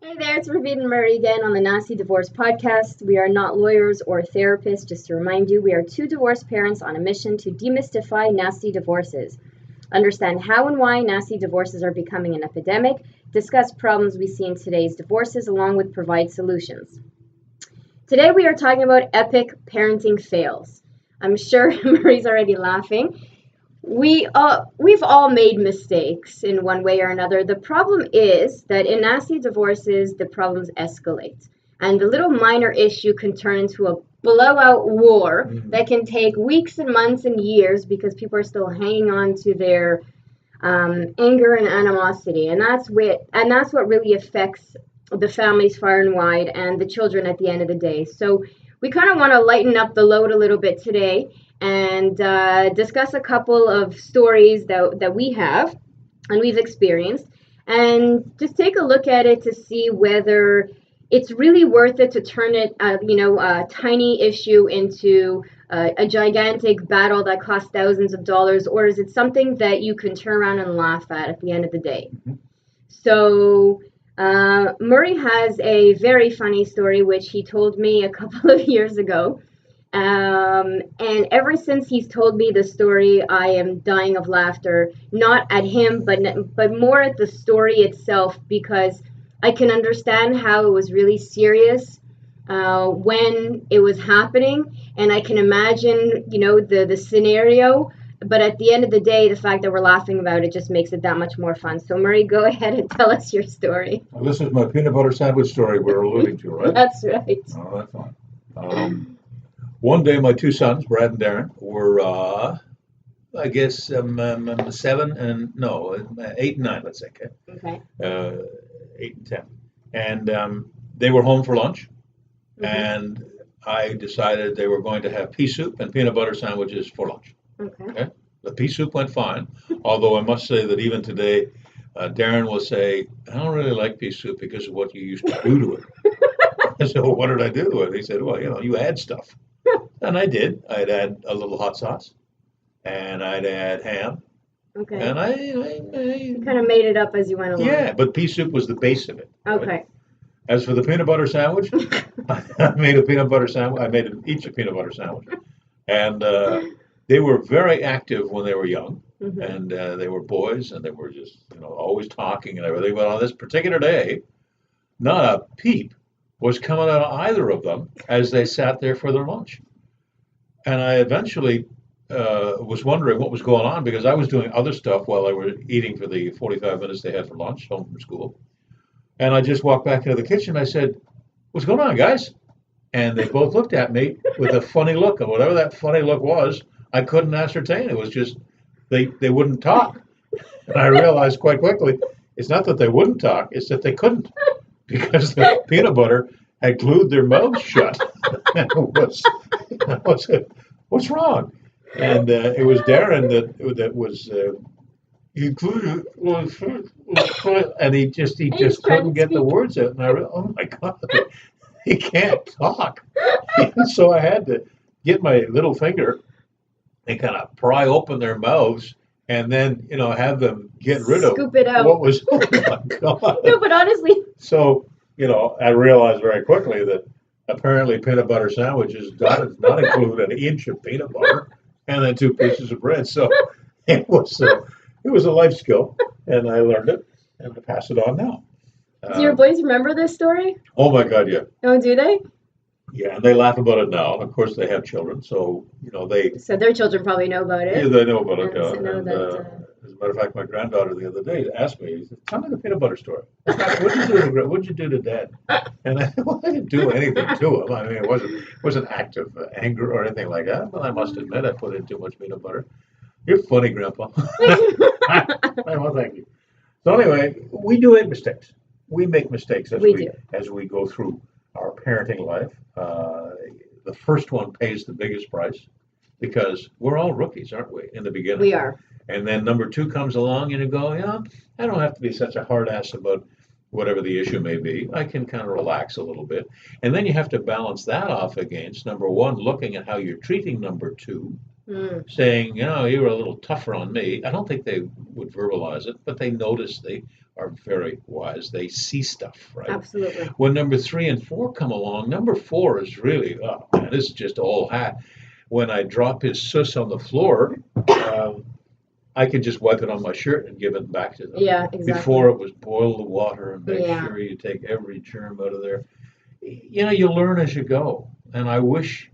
Hey there, it's Ravit and Murray again on the Nasty Divorce Podcast. We are not lawyers or therapists. Just to remind you, we are two divorced parents on a mission to demystify nasty divorces, understand how and why nasty divorces are becoming an epidemic, discuss problems we see in today's divorces, along with provide solutions. Today we are talking about epic parenting fails. I'm sure Murray's already laughing. We've all made mistakes in one way or another. The problem is that in nasty divorces, the problems escalate, and the little minor issue can turn into a blowout war that can take weeks and months and years because people are still hanging on to their anger and animosity, and that's what really affects the families far and wide and the children at the end of the day. So we kind of want to lighten up the load a little bit today and discuss a couple of stories that we have and we've experienced, and just take a look at it to see whether it's really worth it to turn it, a tiny issue into a gigantic battle that costs thousands of dollars, or is it something that you can turn around and laugh at the end of the day? So Murray has a very funny story, which he told me a couple of years ago. And ever since he's told me the story, I am dying of laughter, not at him, but more at the story itself, because I can understand how it was really serious when it was happening, and I can imagine, the scenario. But at the end of the day, the fact that we're laughing about it just makes it that much more fun. So Murray, go ahead and tell us your story. Well, this is my peanut butter sandwich story we're alluding to, right? That's right. Oh, that's fine. One day, my two sons, Brad and Darren, were, I guess, 8 and 9, let's say, Okay. 8 and 10. And they were home for lunch, Mm-hmm. and I decided they were going to have pea soup and peanut butter sandwiches for lunch. Okay. The pea soup went fine, although I must say that even today, Darren will say, I don't really like pea soup because of what you used to do to it. I said, well, what did I do to it? He said, well, you add stuff. And I did. I'd add a little hot sauce, and I'd add ham, Okay. and I You kind of made it up as you went along. yeah, but pea soup was the base of it. Right? Okay. As for the peanut butter sandwich, I made a peanut butter sandwich. I made each a peanut butter sandwich, and they were very active when they were young, Mm-hmm. and they were boys, and they were just always talking and everything. But on this particular day, not a peep was coming out of either of them as they sat there for their lunch. And I eventually was wondering what was going on because I was doing other stuff while they were eating for the 45 minutes they had for lunch home from school. And I just walked back into the kitchen. I said, what's going on, guys? And they both looked at me with a funny look. And whatever that funny look was, I couldn't ascertain. It was just they wouldn't talk. And I realized quite quickly, it's not that they wouldn't talk, it's that they couldn't. Because the peanut butter had glued their mouths shut. And what's wrong? And it was Darren that was he glued it, and he just couldn't get the words out. And I realized, oh my God, he can't talk. And so I had to get my little finger and kind of pry open their mouths, and then have them get rid of Scoop it out. what was. Oh my God. No, but honestly. So, I realized very quickly that apparently peanut butter sandwiches not include an inch of peanut butter and then 2 pieces of bread. So it was a life skill, and I learned it, and I pass it on now. Do your boys remember this story? Oh my God, yeah. Oh, do they? Yeah, and they laugh about it now. And of course, they have children, so they. So their children probably know about it. Yeah, they know about it. And so know that, as a matter of fact, my granddaughter the other day asked me, he said, "Tell me the peanut butter story. What'd you do to Dad?" And I didn't do anything to him. I mean, it wasn't active anger or anything like that. But I must admit, I put in too much peanut butter. You're funny, Grandpa. Well, thank you. So anyway, we do make mistakes. We make mistakes as we go through our parenting life. The first one pays the biggest price because we're all rookies, aren't we, in the beginning? We are. And then number 2 comes along and you go, I don't have to be such a hard ass about whatever the issue may be. I can kind of relax a little bit. And then you have to balance that off against number 1, looking at how you're treating number 2, saying, you were a little tougher on me. I don't think they would verbalize it, but they notice, they are very wise. They see stuff, right? Absolutely. When number 3 and 4 come along, number 4 is really, oh man, this is just all hat. When I drop his sus on the floor, I could just wipe it on my shirt and give it back to them. Yeah, exactly. Before it was boil the water and make Yeah. sure you take every germ out of there. You know, you learn as you go. And I wish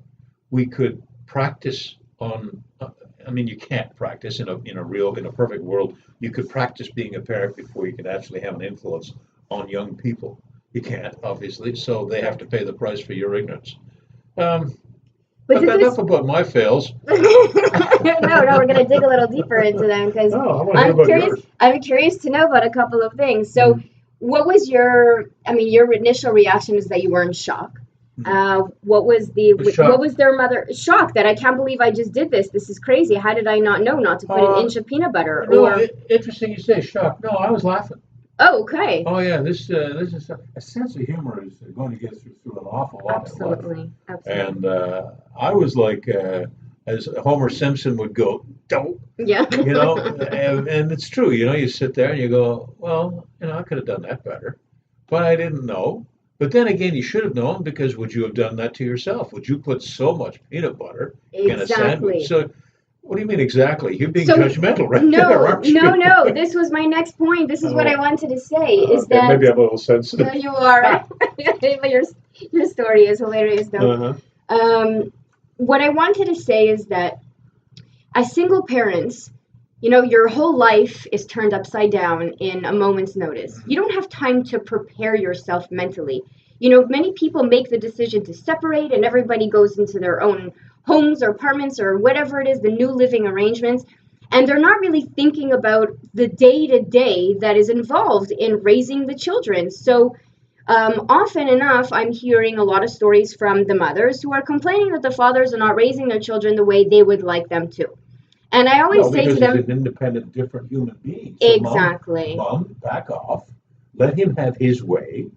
we could practice on, I mean, you can't practice in a perfect world. You could practice being a parent before you could actually have an influence on young people. You can't, obviously, so they have to pay the price for your ignorance. But enough about my fails. No, we're going to dig a little deeper into them because I'm curious to know about a couple of things. So what was your initial reaction is that you were in shock. What was their mother shock that I can't believe I just did this? This is crazy. How did I not know not to put an inch of peanut butter? No, interesting you say shock. No, I was laughing. Oh, okay. Oh yeah, this is a sense of humor is going to get through an awful lot. Absolutely. And I was like, as Homer Simpson would go, "Don't." Yeah. You know, and it's true. You know, you sit there and you go, well, you know, I could have done that better, but I didn't know. But then again, you should have known because would you have done that to yourself? Would you put so much peanut butter in a sandwich? So, what do you mean exactly? You're being judgmental right there, aren't you? No. This was my next point. This is what I wanted to say. Is that maybe I'm a little sensitive? No, you are. But your story is hilarious, though. What I wanted to say is that as single parents, you know, your whole life is turned upside down in a moment's notice. You don't have time to prepare yourself mentally. You know, many people make the decision to separate and everybody goes into their own homes or apartments or whatever it is, the new living arrangements. And they're not really thinking about the day-to-day that is involved in raising the children. So often enough, I'm hearing a lot of stories from the mothers who are complaining that the fathers are not raising their children the way they would like them to. And I always say to them, he's an independent, different human being. So exactly. Mom, back off. Let him have his way.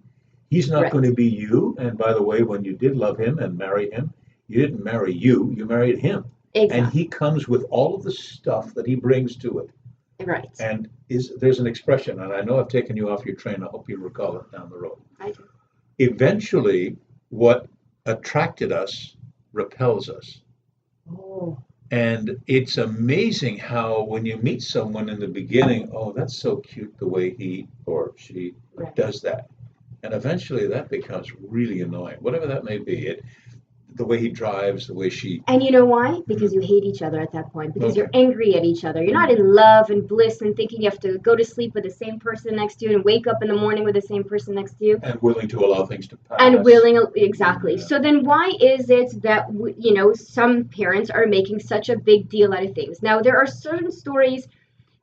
He's not going to be you. And by the way, when you did love him and marry him, you didn't marry you married him. Exactly. And he comes with all of the stuff that he brings to it. Right. And there's an expression, and I know I've taken you off your train. I hope you recall it down the road. I do. Eventually, what attracted us repels us. Oh. And it's amazing how when you meet someone in the beginning, oh, that's so cute the way he or she does that. And eventually that becomes really annoying, whatever that may be. The way he drives, the way she... And you know why? Because you hate each other at that point. Because you're angry at each other. You're not in love and bliss and thinking you have to go to sleep with the same person next to you and wake up in the morning with the same person next to you. And willing to allow things to pass. Exactly. Yeah. So then why is it that, you know, some parents are making such a big deal out of things? Now, there are certain stories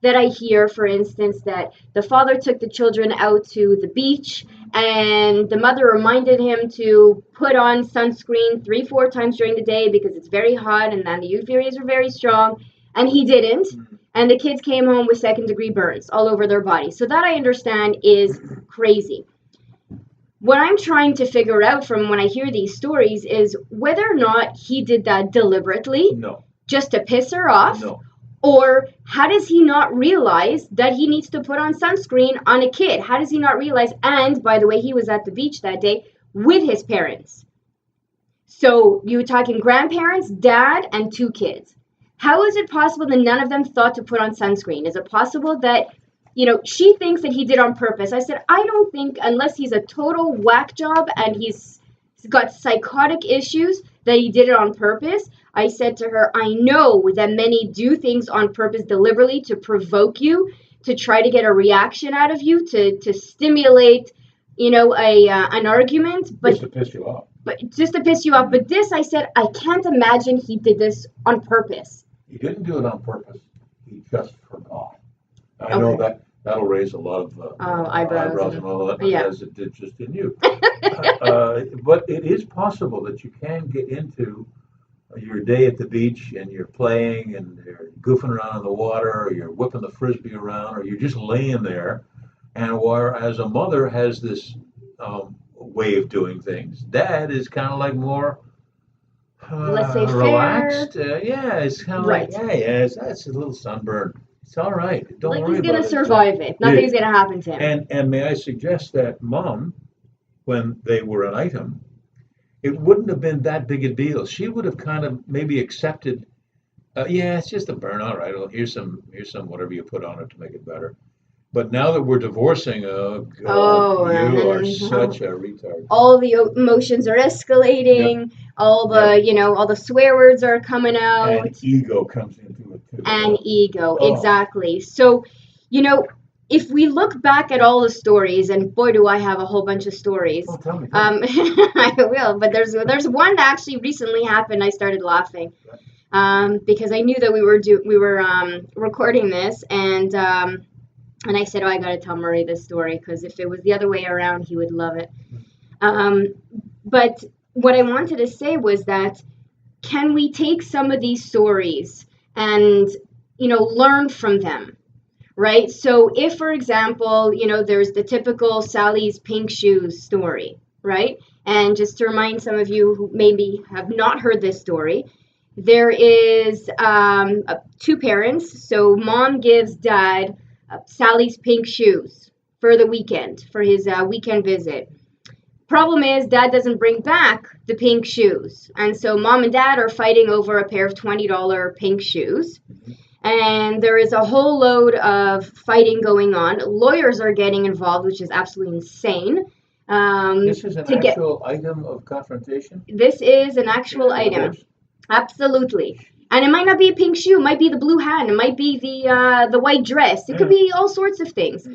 that I hear, for instance, that the father took the children out to the beach and the mother reminded him to put on sunscreen 3-4 times during the day because it's very hot and then the UV rays are very strong, and he didn't. And the kids came home with second-degree burns all over their body. So that I understand is crazy. What I'm trying to figure out from when I hear these stories is whether or not he did that deliberately, just to piss her off, or how does he not realize that he needs to put on sunscreen on a kid? How does he not realize? And by the way, he was at the beach that day with his parents. So you're talking grandparents, dad, and 2 kids. How is it possible that none of them thought to put on sunscreen? Is it possible that, you know, she thinks that he did on purpose? I said, I don't think, unless he's a total whack job and he's got psychotic issues, that he did it on purpose. I said to her, I know that many do things on purpose deliberately to provoke you, to try to get a reaction out of you, to stimulate, you know, an argument. But just to piss you off. But this, I said, I can't imagine he did this on purpose. He didn't do it on purpose. He just forgot. I know that'll raise a lot of eyebrows and all that, as it did just in you. But it is possible that you can get into your day at the beach and you're playing and you're goofing around in the water, or you're whipping the frisbee around, or you're just laying there. And whereas a mother has this way of doing things, dad is kind of like more let's say relaxed. It's kind of like, that's a little sunburn. It's all right. Don't Like worry he's gonna about it. survive it. Nothing's gonna happen to him. And may I suggest that Mom, when they were an item, it wouldn't have been that big a deal. She would have kind of maybe accepted, yeah, it's just a burn. All right, well, here's some whatever you put on it to make it better. But now that we're divorcing, oh Oh, God, you are and such a retard. all the emotions are escalating. Yep. All the all the swear words are coming out. And ego comes into it too. And ego, Oh. exactly. So, if we look back at all the stories, and boy, do I have a whole bunch of stories. Oh, tell me. I will, but there's one that actually recently happened. I started laughing because I knew that we were recording this, and I said, oh, I gotta tell Murray this story because if it was the other way around, he would love it. But what I wanted to say was that can we take some of these stories and learn from them? Right? So if, for example, there's the typical Sally's pink shoes story, right? And just to remind some of you who maybe have not heard this story, there is two parents. So mom gives dad Sally's pink shoes for the weekend, for his weekend visit. Problem is, dad doesn't bring back the pink shoes. And so mom and dad are fighting over a pair of $20 pink shoes. And there is a whole load of fighting going on. Lawyers are getting involved, which is absolutely insane. This is an actual item of confrontation? This is an actual item. Absolutely. And it might not be a pink shoe. It might be the blue hat. It might be the white dress. It could be all sorts of things.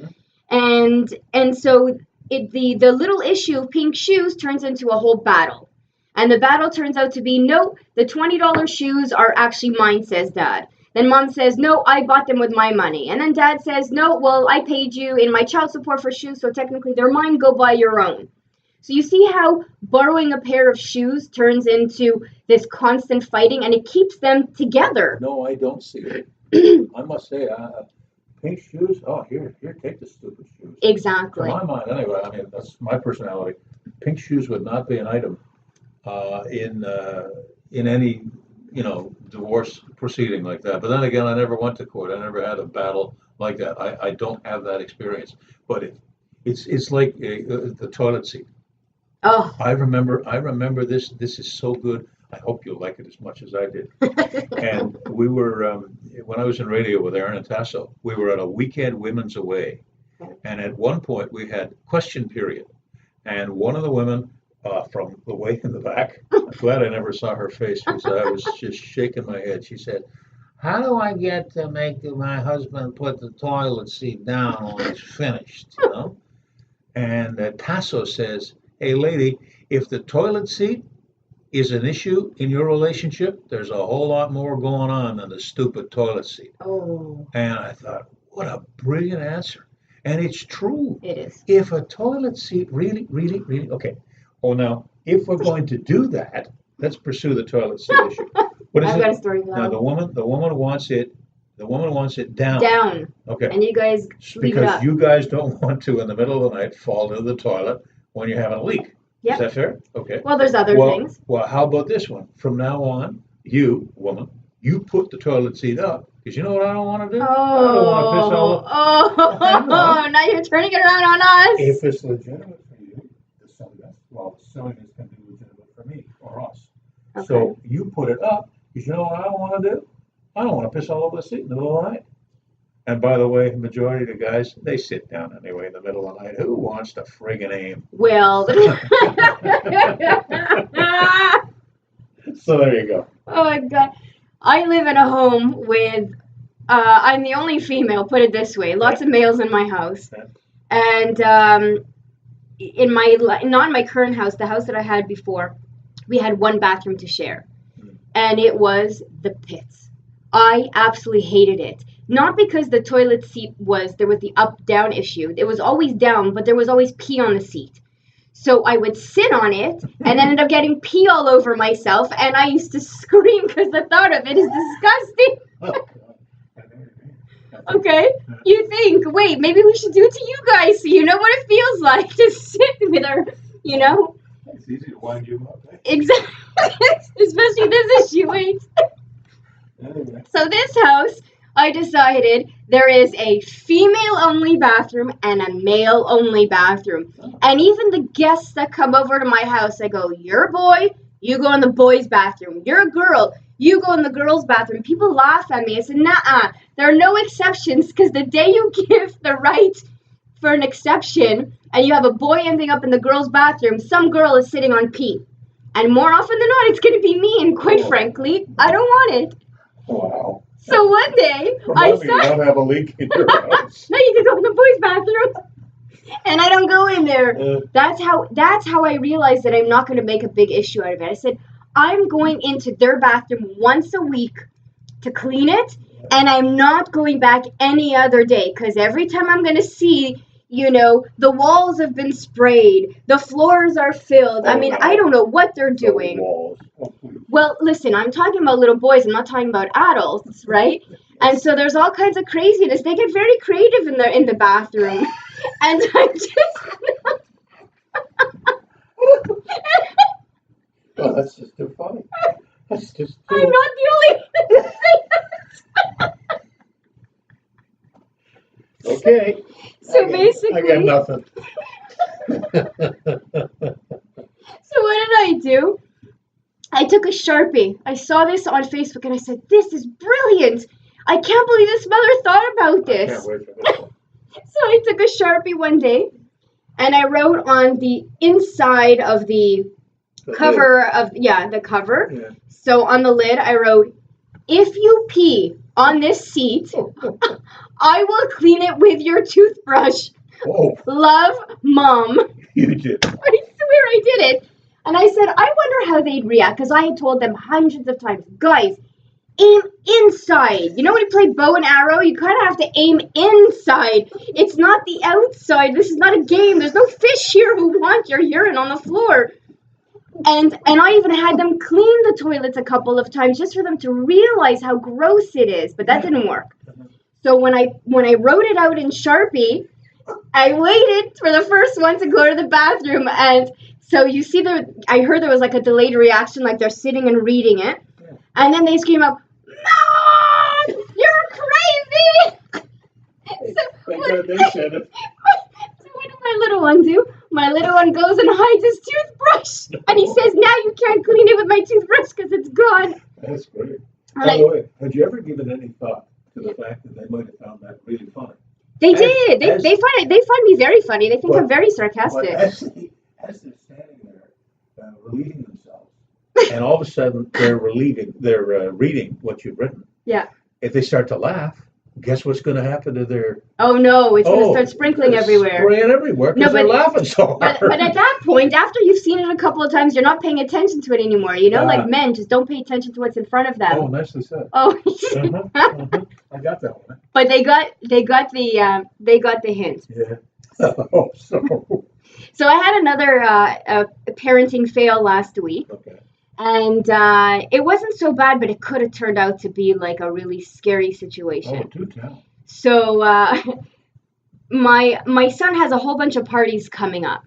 And so the little issue of pink shoes turns into a whole battle. And the battle turns out to be, no, the $20 shoes are actually mine, says dad. Then mom says, no, I bought them with my money. And then dad says, no, well, I paid you in my child support for shoes, so technically they're mine, go buy your own. So you see how borrowing a pair of shoes turns into this constant fighting, and it keeps them together. No, I don't see it. I must say, pink shoes, oh, here, take the stupid shoes. Exactly. To my mind, anyway, I mean, that's my personality. Pink shoes would not be an item in any divorce proceeding like that. But then again, I never went to court. I never had a battle like that. I don't have that experience. But it's like the toilet seat. Oh. I remember this. This is so good. I hope you'll like it as much as I did. And we were, when I was in radio with Aaron and Tasso, we were at a weekend women's away. And at one point we had question period. And one of the women from the way in the back, I'm glad I never saw her face because I was just shaking my head. She said, how do I get to make my husband put the toilet seat down when it's finished, And Tasso says, hey, lady, if the toilet seat is an issue in your relationship, there's a whole lot more going on than the stupid toilet seat. Oh. And I thought, what a brilliant answer. And it's true. It is. If a toilet seat really, okay. Oh, now, if we're going to do that, let's pursue the toilet seat issue. What is I've it? got a story for that. Now, the woman wants it down. Down. Okay. And you guys leave it up. Because you guys don't want to, in the middle of the night, fall into the toilet when you're having a leak. Yep. Is that fair? Okay. Well, there's other things. Well, how about this one? From now on, you, woman, you put the toilet seat up. Because you know what I don't want to do? I don't want to piss all Oh, now you're turning it around on us. If it's legitimate for you, the silliness can be legitimate for me or us. Okay. So you put it up, because you know what I don't want to do? I don't want to piss all over the seat in the middle of the night. And by the way, the majority of the guys, they sit down anyway in the middle of the night. Who wants to friggin' aim? Well. So there you go. Oh, my God. I live in a home with, I'm the only female, put it this way. Lots of males in my house. And not in my current house, the house that I had before, we had one bathroom to share. And it was the pits. I absolutely hated it. Not because the toilet seat there was the up-down issue. It was always down, but there was always pee on the seat. So I would sit on it and ended up getting pee all over myself, and I used to scream because the thought of it is disgusting. Okay? You think, wait, maybe we should do it to you guys so you know what it feels like to sit with her, It's easy to wind you up. Exactly. Especially this issue, wait. Anyway. So this house, I decided there is a female-only bathroom and a male-only bathroom. And even the guests that come over to my house, I go, you're a boy, you go in the boys' bathroom. You're a girl, you go in the girls' bathroom. People laugh at me. I said, nah, there are no exceptions, because the day you give the right for an exception and you have a boy ending up in the girls' bathroom, some girl is sitting on pee. And more often than not, it's going to be me. And quite frankly, I don't want it. Wow. So one day, Remind me not to have a leak in your house. no, you can go in the boys' bathroom. And I don't go in there. That's how I realized that I'm not going to make a big issue out of it. I said, I'm going into their bathroom once a week to clean it. And I'm not going back any other day. Because every time I'm going to see, the walls have been sprayed, the floors are filled. I mean, I don't know what they're doing. Well, listen, I'm talking about little boys. I'm not talking about adults, right? And so there's all kinds of craziness. They get very creative in the bathroom. And I just... Oh, that's just too funny. That's just I'm not the only one to say that. Okay. So basically... I got nothing. So what did I do? I took a Sharpie. I saw this on Facebook and I said, this is brilliant. I can't believe this mother thought about this. I can't wait for this one. So I took a Sharpie one day and I wrote on the inside of the cover of, the cover. Yeah. So on the lid, I wrote, if you pee on this seat, I will clean it with your toothbrush. Oh, Love, Mom. you did. I swear I did it. And I said, I wonder how they'd react, because I had told them hundreds of times, guys, aim inside. You know when you play bow and arrow, you kind of have to aim inside. It's not the outside. This is not a game. There's no fish here who want your urine on the floor. And I even had them clean the toilets a couple of times just for them to realize how gross it is. But that didn't work. So when I wrote it out in Sharpie, I waited for the first one to go to the bathroom. And so you see, I heard there was like a delayed reaction, like they're sitting and reading it. And then they scream out, Mom, you're crazy! They said it. So what did my little one do? My little one goes and hides his toothbrush. And he says, now you can't clean it with my toothbrush because it's gone. That's great. And By the way, had you ever given any thought to the fact that they might have found that really funny? They did. They find me very funny. They think I'm very sarcastic. But as they're standing there relieving themselves, and all of a sudden they're reading what you've written. Yeah. If they start to laugh, guess what's going to happen to their... Oh, no, it's going to start sprinkling everywhere. Spraying everywhere because they're laughing so hard. But at that point, after you've seen it a couple of times, you're not paying attention to it anymore. Like men, just don't pay attention to what's in front of them. Oh, nicely said. Oh. I got that one. But they got the hint. Yeah. Oh, So I had another parenting fail last week. Okay. And it wasn't so bad, but it could have turned out to be like a really scary situation. Oh, do tell. So my son has a whole bunch of parties coming up,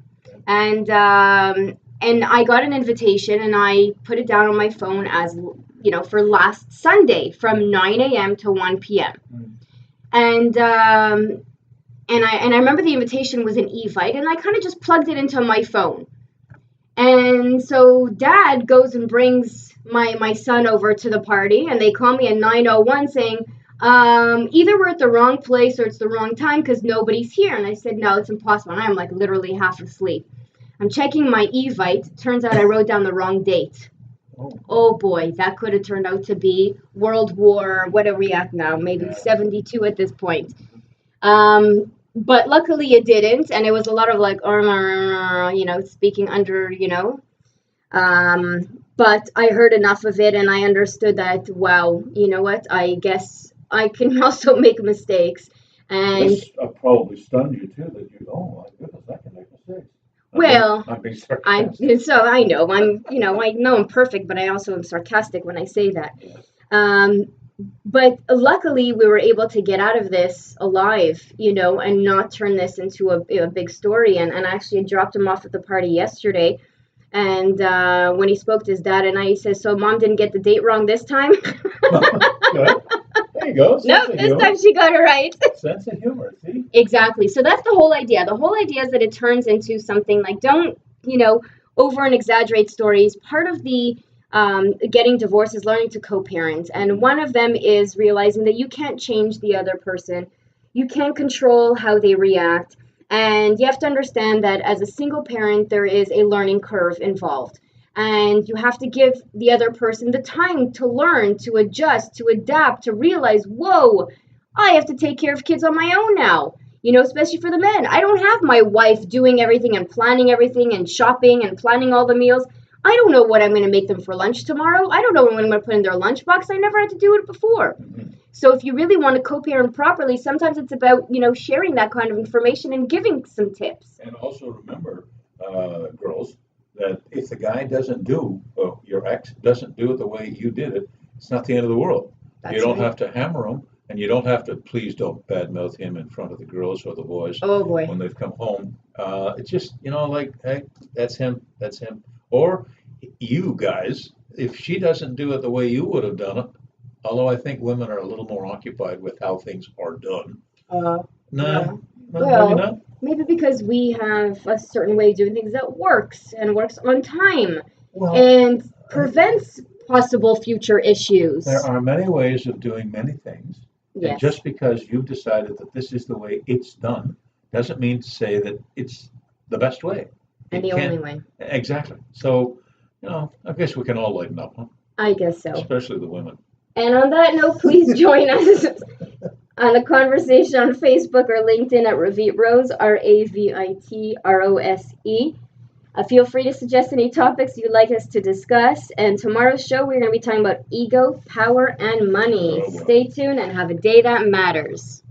and I got an invitation, and I put it down on my phone as for last Sunday from 9 a.m. to 1 p.m. And I remember the invitation was an Evite, and I kind of just plugged it into my phone. And so Dad goes and brings my son over to the party, and they call me at 9:01 saying, either we're at the wrong place or it's the wrong time because nobody's here. And I said, no, it's impossible. And I'm like literally half asleep. I'm checking my Evite. Turns out I wrote down the wrong date. Oh boy, that could have turned out to be World War, what are we at now? Maybe 72 at this point. But luckily it didn't, and it was a lot of like, speaking under, but I heard enough of it, and I understood that, wow, you know what, I guess I can also make mistakes. And this probably stunned you too, that you, oh my goodness, I can make mistakes. Well, I'm being sarcastic. so I know, I know I'm perfect, but I also am sarcastic when I say that. But luckily, we were able to get out of this alive, and not turn this into a big story. And actually, I dropped him off at the party yesterday. And when he spoke to his dad, and he says, so Mom didn't get the date wrong this time? Good. Hey, you go. No, this time she got it right. Sense of humor, see? Exactly. So that's the whole idea. The whole idea is that it turns into something like, don't, over and exaggerate stories. Part of the getting divorced is learning to co-parent. And one of them is realizing that you can't change the other person. You can't control how they react. And you have to understand that as a single parent, there is a learning curve involved. And you have to give the other person the time to learn, to adjust, to adapt, to realize, whoa, I have to take care of kids on my own now. Especially for the men. I don't have my wife doing everything and planning everything and shopping and planning all the meals. I don't know what I'm going to make them for lunch tomorrow. I don't know what I'm going to put in their lunchbox. I never had to do it before. Mm-hmm. So if you really want to co-parent properly, sometimes it's about, sharing that kind of information and giving some tips. And also remember, girls, that if the guy doesn't do, your ex doesn't do it the way you did it, it's not the end of the world. That's you don't right. have to hammer him, and you don't have to, please don't badmouth him in front of the girls or the boys Oh boy. when they've come home. It's just, like, hey, that's him. Or you guys, if she doesn't do it the way you would have done it, although I think women are a little more occupied with how things are done. Yeah. No, Well, maybe not. Maybe because we have a certain way of doing things that works and works on time Well, and prevents possible future issues. there are many ways of doing many things. Yes. And just because you've decided that this is the way it's done, doesn't mean to say that it's the best way. And the only way. Exactly. So, I guess we can all lighten up, huh? I guess so. Especially the women. And on that note, please join us on a conversation on Facebook or LinkedIn at Ravit Rose, RAVITROSE. Feel free to suggest any topics you'd like us to discuss. And tomorrow's show, we're going to be talking about ego, power, and money. Oh, wow. Stay tuned and have a day that matters.